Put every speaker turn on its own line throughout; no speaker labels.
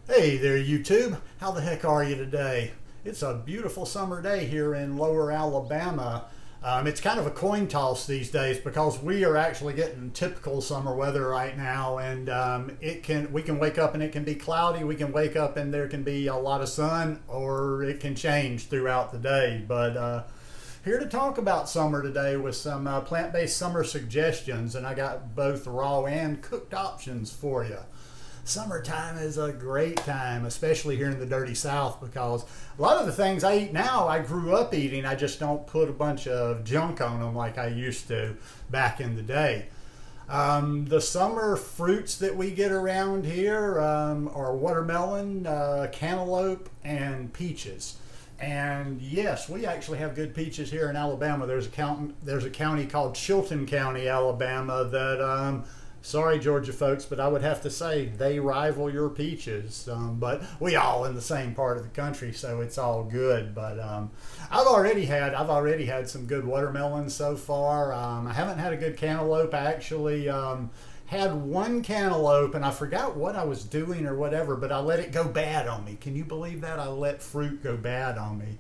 Hey there, YouTube. How the heck are you today? It's a beautiful summer day here in Lower Alabama. It's kind of a coin toss these days because we are actually getting typical summer weather right now, and we can wake up and it can be cloudy. We can wake up and there can be a lot of sun, or it can change throughout the day. But here to talk about summer today with some plant-based summer suggestions, and I got both raw and cooked options for you. Summertime is a great time, especially here in the dirty South, because a lot of the things I eat now I grew up eating. I just don't put a bunch of junk on them like I used to back in the day. The summer fruits that we get around here are watermelon, cantaloupe, and peaches. And yes, we actually have good peaches here in Alabama. There's a county called Chilton County, Alabama, that sorry, Georgia folks, but I would have to say they rival your peaches. But we all in the same part of the country, so it's all good. But I've already had some good watermelons so far. I haven't had a good cantaloupe. I actually had one cantaloupe, and I forgot what I was doing or whatever, but I let it go bad on me. Can you believe that? I let fruit go bad on me.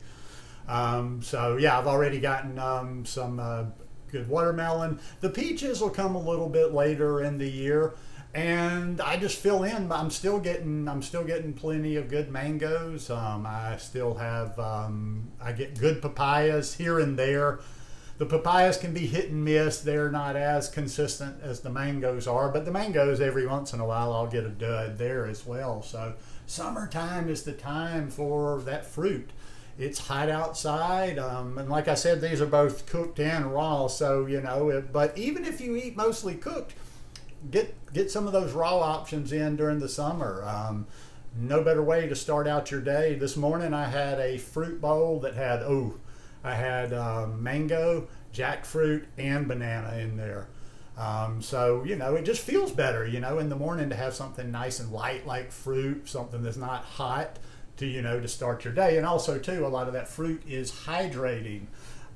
So yeah, I've already gotten some good watermelon. The peaches will come a little bit later in the year, and I just fill in. I'm still getting plenty of good mangoes. I still have I get good papayas here and there. The papayas can be hit and miss. They're not as consistent as the mangoes are, but the mangoes, every once in a while I'll get a dud there as well. So summertime is the time for that fruit. It's hot outside, and like I said, these are both cooked and raw, so you know, but even if you eat mostly cooked, get some of those raw options in during the summer. No better way to start out your day. This morning I had a fruit bowl that had, I had mango, jackfruit, and banana in there. So, you know, it just feels better, you know, in the morning to have something nice and light like fruit, something that's not hot, to, you know, to start your day. And also too, a lot of that fruit is hydrating.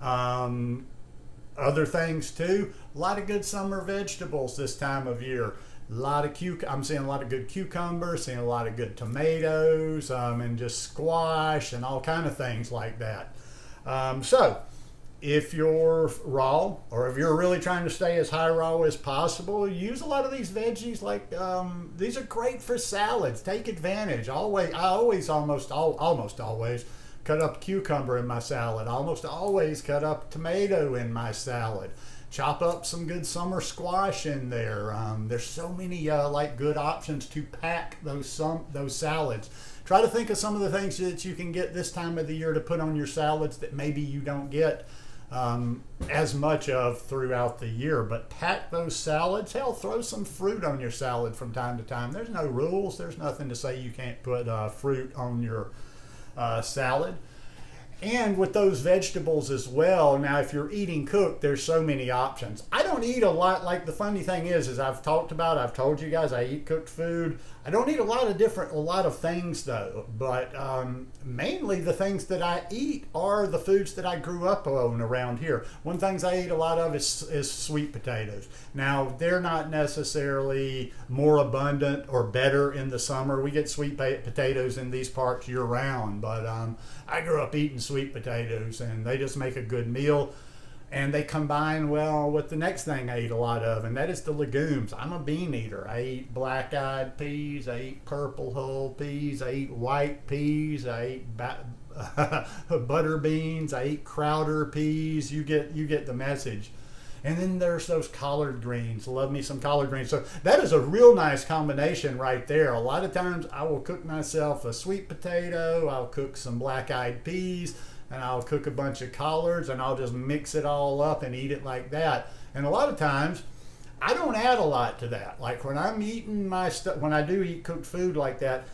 Other things too, a lot of good summer vegetables this time of year. I'm seeing a lot of good cucumbers, seeing a lot of good tomatoes, and just squash and all kind of things like that. So if you're raw, or if you're really trying to stay as high raw as possible, use a lot of these veggies. Like these are great for salads. Take advantage. I almost always cut up cucumber in my salad. I almost always cut up tomato in my salad. Chop up some good summer squash in there. There's so many like good options to pack those salads. Try to think of some of the things that you can get this time of the year to put on your salads that maybe you don't get as much of throughout the year, but pack those salads. Hell, throw some fruit on your salad from time to time. There's no rules. There's nothing to say you can't put fruit on your salad. And with those vegetables as well, now if you're eating cooked, there's so many options. I don't eat a lot. Like, the funny thing is I've told you guys I eat cooked food. I don't eat a lot of things though, but mainly the things that I eat are the foods that I grew up on around here. One things I eat a lot of is sweet potatoes. Now, they're not necessarily more abundant or better in the summer. We get sweet potatoes in these parts year round, but I grew up eating sweet potatoes, and they just make a good meal. And they combine well with the next thing I eat a lot of, and that is the legumes. I'm a bean eater. I eat black-eyed peas. I eat purple hull peas. I eat white peas. I eat butter beans. I eat Crowder peas. You get the message. And then there's those collard greens. Love me some collard greens. So that is a real nice combination right there. A lot of times I will cook myself a sweet potato. I'll cook some black-eyed peas, and I'll cook a bunch of collards, and I'll just mix it all up and eat it like that. And a lot of times I don't add a lot to that. Like when I'm eating when I do eat cooked food like that,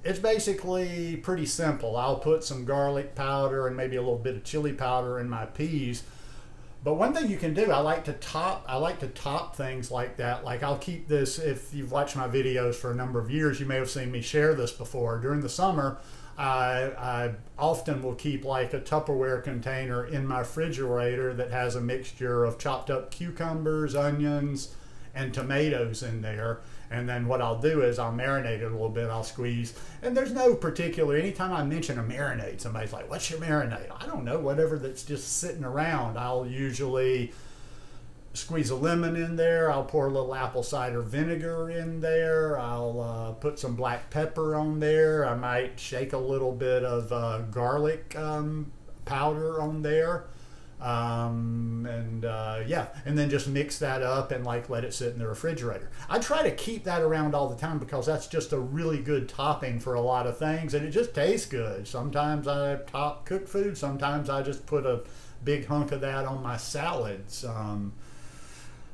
it's basically pretty simple. I'll put some garlic powder and maybe a little bit of chili powder in my peas. But one thing you can do, I like to top things like that. Like, I'll keep this, if you've watched my videos for a number of years, you may have seen me share this before. During the summer, I often will keep like a Tupperware container in my refrigerator that has a mixture of chopped up cucumbers, onions, and tomatoes in there. And then what I'll do is I'll marinate it a little bit. I'll squeeze. And there's no particular, anytime I mention a marinade, somebody's like, what's your marinade? I don't know, whatever that's just sitting around. I'll usually squeeze a lemon in there. I'll pour a little apple cider vinegar in there. I'll put some black pepper on there. I might shake a little bit of garlic powder on there. Yeah, and then just mix that up and like let it sit in the refrigerator. I try to keep that around all the time because that's just a really good topping for a lot of things, and it just tastes good. Sometimes I top cooked food, sometimes I just put a big hunk of that on my salads.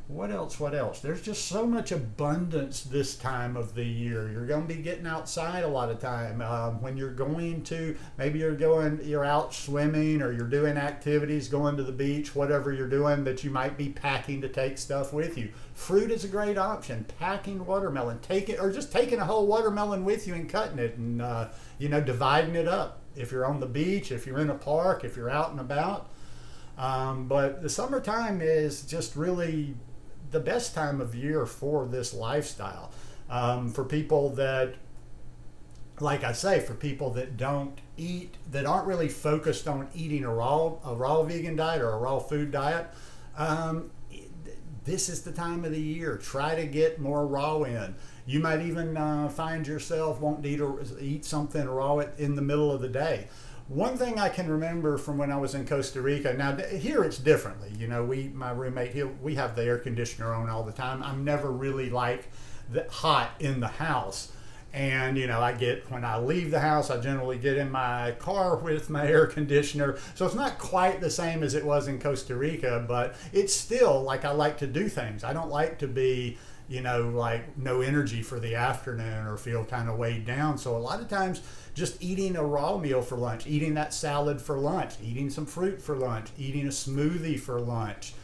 What else? What else? There's just so much abundance this time of the year. You're going to be getting outside a lot of time. When you're going to, maybe you're out swimming or you're doing activities, going to the beach, whatever you're doing, that you might be packing to take stuff with you. Fruit is a great option. Packing watermelon, or just taking a whole watermelon with you and cutting it and dividing it up. If you're on the beach, if you're in a park, if you're out and about. But the summertime is just really the best time of year for this lifestyle. For people that, like I say, for people that don't eat, that aren't really focused on eating a raw vegan diet or a raw food diet, this is the time of the year. Try to get more raw in. You might even find yourself wanting to eat something raw in the middle of the day. One thing I can remember from when I was in Costa Rica, now here it's differently. My roommate, we have the air conditioner on all the time. I'm never really like hot in the house. And, when I leave the house, I generally get in my car with my air conditioner. So it's not quite the same as it was in Costa Rica, but it's still like I like to do things. I don't like to be, like no energy for the afternoon or feel kind of weighed down. So a lot of times just eating a raw meal for lunch, eating that salad for lunch, eating some fruit for lunch, eating a smoothie for lunch.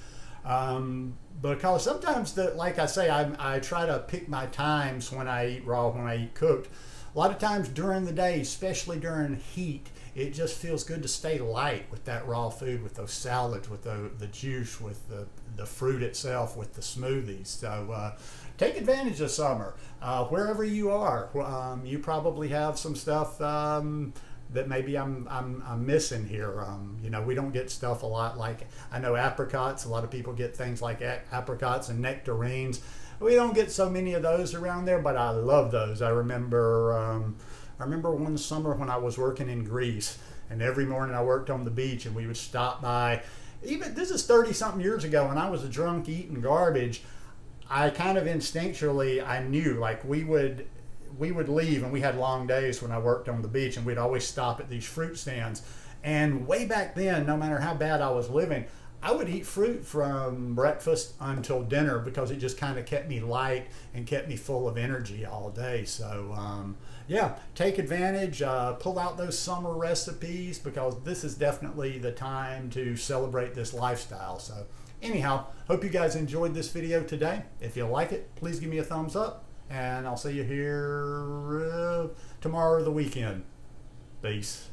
Because sometimes, like I say, I try to pick my times when I eat raw, when I eat cooked. A lot of times during the day, especially during heat, it just feels good to stay light with that raw food, with those salads, with the juice, with the fruit itself, with the smoothies. So take advantage of summer. Wherever you are, you probably have some stuff that maybe I'm missing here. We don't get stuff a lot like, I know apricots. A lot of people get things like apricots and nectarines. We don't get so many of those around there, but I love those. I remember one summer when I was working in Greece, and every morning I worked on the beach, and we would stop by. Even this is 30-something years ago, and I was a drunk eating garbage. I kind of instinctually, I knew, like we would leave, and we had long days when I worked on the beach, and we'd always stop at these fruit stands. And way back then, no matter how bad I was living, I would eat fruit from breakfast until dinner because it just kind of kept me light and kept me full of energy all day. So yeah, take advantage, pull out those summer recipes, because this is definitely the time to celebrate this lifestyle. So anyhow, hope you guys enjoyed this video today. If you like it, please give me a thumbs up, and I'll see you here tomorrow or the weekend. Peace.